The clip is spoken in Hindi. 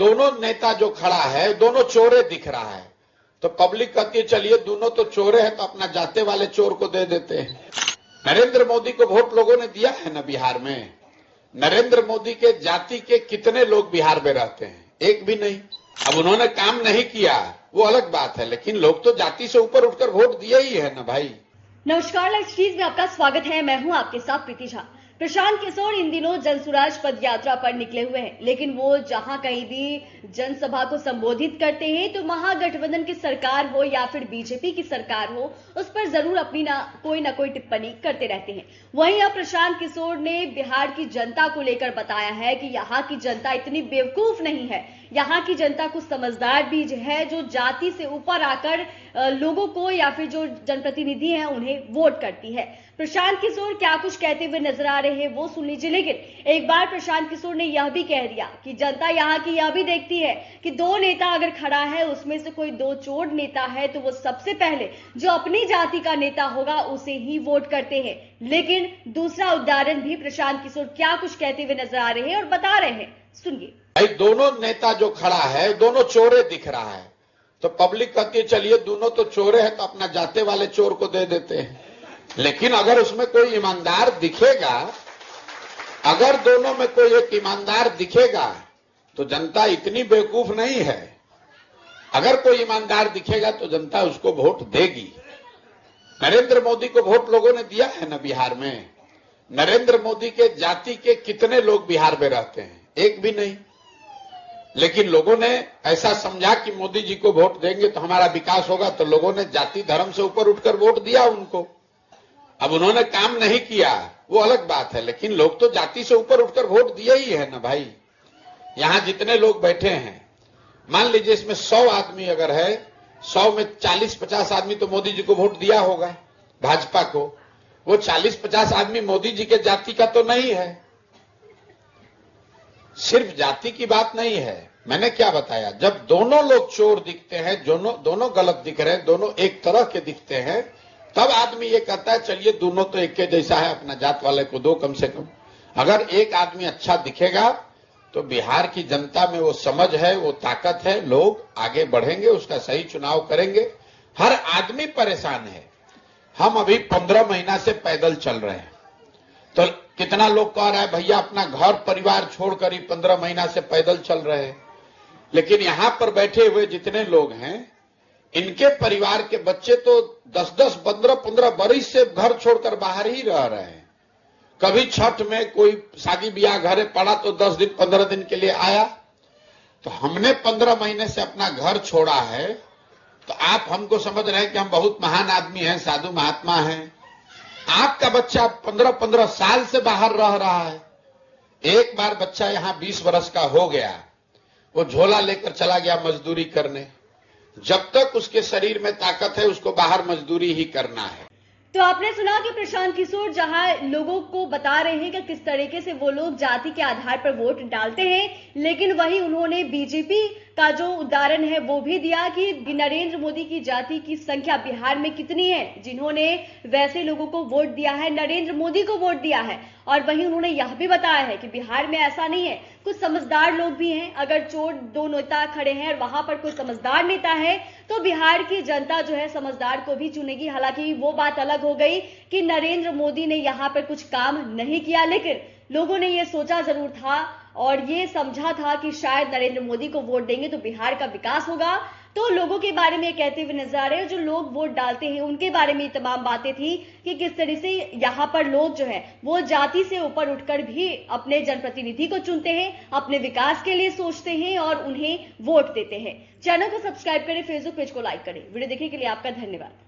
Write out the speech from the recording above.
दोनों नेता जो खड़ा है दोनों चोरे दिख रहा है, तो पब्लिक कहती है चलिए दोनों तो चोरे हैं तो अपना जाते वाले चोर को दे देते हैं। नरेंद्र मोदी को वोट लोगों ने दिया है ना बिहार में। नरेंद्र मोदी के जाति के कितने लोग बिहार में रहते हैं? एक भी नहीं। अब उन्होंने काम नहीं किया वो अलग बात है, लेकिन लोग तो जाति से ऊपर उठकर वोट दिए ही है ना भाई। नमस्कार, लाइव स्ट्रीट में आपका स्वागत है। मैं हूं आपके साथ प्रीति झा। प्रशांत किशोर इन दिनों जनसुराज पद यात्रा पर निकले हुए हैं, लेकिन वो जहां कहीं भी जनसभा को संबोधित करते हैं तो महागठबंधन की सरकार हो या फिर बीजेपी की सरकार हो, उस पर जरूर अपनी कोई टिप्पणी करते रहते हैं। वहीं अब प्रशांत किशोर ने बिहार की जनता को लेकर बताया है कि यहाँ की जनता इतनी बेवकूफ नहीं है, यहाँ की जनता कुछ समझदार भी है जो जाति से ऊपर आकर लोगों को या फिर जो जनप्रतिनिधि हैं उन्हें वोट करती है। प्रशांत किशोर क्या कुछ कहते हुए नजर आ रहे हैं वो सुन लीजिए। लेकिन एक बार प्रशांत किशोर ने यह भी कह दिया कि जनता यहाँ की यह भी देखती है कि दो नेता अगर खड़ा है उसमें से कोई दो चोर नेता है तो वो सबसे पहले जो अपनी जाति का नेता होगा उसे ही वोट करते हैं। लेकिन दूसरा उदाहरण भी प्रशांत किशोर क्या कुछ कहते हुए नजर आ रहे हैं और बता रहे हैं, सुनिए। भाई दोनों नेता जो खड़ा है दोनों चोरे दिख रहा है, तो पब्लिक कहती है चलिए दोनों तो चोरे हैं तो अपना जाते वाले चोर को दे देते हैं। लेकिन अगर उसमें कोई ईमानदार दिखेगा, अगर दोनों में कोई एक ईमानदार दिखेगा तो जनता इतनी बेवकूफ नहीं है। अगर कोई ईमानदार दिखेगा तो जनता उसको वोट देगी। नरेंद्र मोदी को वोट लोगों ने दिया है ना बिहार में। नरेंद्र मोदी के जाति के कितने लोग बिहार में रहते हैं? एक भी नहीं। लेकिन लोगों ने ऐसा समझा कि मोदी जी को वोट देंगे तो हमारा विकास होगा, तो लोगों ने जाति धर्म से ऊपर उठकर वोट दिया उनको। अब उन्होंने काम नहीं किया वो अलग बात है, लेकिन लोग तो जाति से ऊपर उठकर वोट दिए ही है ना भाई। यहां जितने लोग बैठे हैं, मान लीजिए इसमें 100 आदमी अगर है, 100 में 40-50 आदमी तो मोदी जी को वोट दिया होगा, भाजपा को। वो 40-50 आदमी मोदी जी के जाति का तो नहीं है। सिर्फ जाति की बात नहीं है। मैंने क्या बताया, जब दोनों लोग चोर दिखते हैं, दोनों गलत दिख रहे हैं, दोनों एक तरह के दिखते हैं, तब आदमी ये कहता है चलिए दोनों तो एक के जैसा है, अपना जात वाले को दो कम से कम। अगर एक आदमी अच्छा दिखेगा तो बिहार की जनता में वो समझ है, वो ताकत है, लोग आगे बढ़ेंगे, उसका सही चुनाव करेंगे। हर आदमी परेशान है। हम अभी 15 महीना से पैदल चल रहे हैं, तो कितना लोग कह रहा है भैया अपना घर परिवार छोड़कर ही 15 महीना से पैदल चल रहे हैं। लेकिन यहां पर बैठे हुए जितने लोग हैं, इनके परिवार के बच्चे तो 10-10, 15-15 बरस से घर छोड़कर बाहर ही रह रहे हैं। कभी छठ में कोई शादी ब्याह घरे पड़ा तो 10 दिन 15 दिन के लिए आया। तो हमने 15 महीने से अपना घर छोड़ा है, तो आप हमको समझ रहे हैं कि हम बहुत महान आदमी हैं, साधु महात्मा हैं। आपका बच्चा 15-15 साल से बाहर रह रहा है। एक बार बच्चा यहां 20 वर्ष का हो गया, वो झोला लेकर चला गया मजदूरी करने। जब तक उसके शरीर में ताकत है उसको बाहर मजदूरी ही करना है। तो आपने सुना कि प्रशांत किशोर जहां लोगों को बता रहे हैं कि किस तरीके से वो लोग जाति के आधार पर वोट डालते हैं, लेकिन वहीं उन्होंने बीजेपी का जो उदाहरण है वो भी दिया कि नरेंद्र मोदी की जाति की संख्या बिहार में कितनी है जिन्होंने वैसे लोगों को वोट दिया है, नरेंद्र मोदी को वोट दिया है। और वहीं उन्होंने यह भी बताया है कि बिहार में ऐसा नहीं है, कुछ समझदार लोग भी हैं। अगर चोर दो नेता खड़े हैं और वहां पर कोई समझदार नेता है तो बिहार की जनता जो है समझदार को भी चुनेगी। हालांकि वो बात अलग हो गई कि नरेंद्र मोदी ने यहां पर कुछ काम नहीं किया, लेकिन लोगों ने ये सोचा जरूर था और ये समझा था कि शायद नरेंद्र मोदी को वोट देंगे तो बिहार का विकास होगा। तो लोगों के बारे में कहते हुए नजर आ रहे हैं, जो लोग वोट डालते हैं उनके बारे में तमाम बातें थी कि किस तरह से यहाँ पर लोग जो है वो जाति से ऊपर उठकर भी अपने जनप्रतिनिधि को चुनते हैं, अपने विकास के लिए सोचते हैं और उन्हें वोट देते हैं। चैनल को सब्सक्राइब करें, फेसबुक पेज को लाइक करें। वीडियो देखने के लिए आपका धन्यवाद।